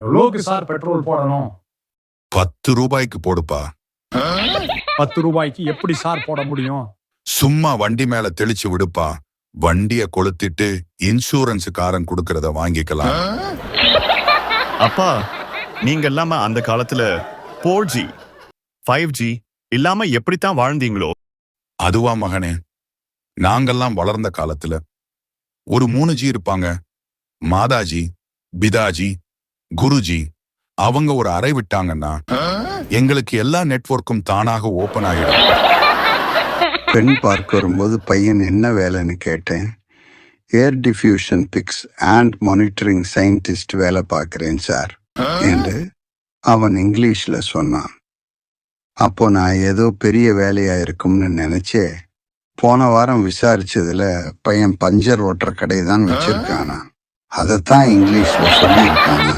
எவ்வளோக்கு sir petrol போடணும்? 10 ரூபாய்க்கு போடுப்பா. 10 ரூபாய்க்கு எப்படி சார் போட முடியும்? சும்மா வண்டி மேல தெளிச்சு விடுப்பா. வண்டிய கொளுத்திட்டு இன்சூரன்ஸ் காரன் கொடுக்கறத வாங்கிக்கலாம். அப்பா, நீங்க இல்லாம அந்த காலத்துல 4G 5G இல்லாம எப்படித்தான் வாழ்ந்தீங்களோ? அதுவா மகனே, நாங்கெல்லாம் வளர்ந்த காலத்துல ஒரு 3G இருப்பாங்க. மாதாஜி, பிதாஜி, குருஜி. அவங்க ஒரு அறை விட்டாங்கன்னா எங்களுக்கு எல்லா நெட்வொர்க்கும் தானாக ஓபன் ஆகிடும். பெண் பார்க்க வரும்போது பையன் என்ன வேலைன்னு கேட்டேன். Air diffusion fix and monitoring scientist வேலை பார்க்குறேன் சார் என்று அவன் இங்கிலீஷ்ல சொன்னான். அப்போ நான் ஏதோ பெரிய வேலையா இருக்கும்னு நினைச்சே. போன வாரம் விசாரிச்சதுல பையன் பஞ்சர் ஓட்டுற கடை தான் வச்சிருக்கானா. அதைத்தான் இங்கிலீஷ்ல சொல்லியிருக்கானா.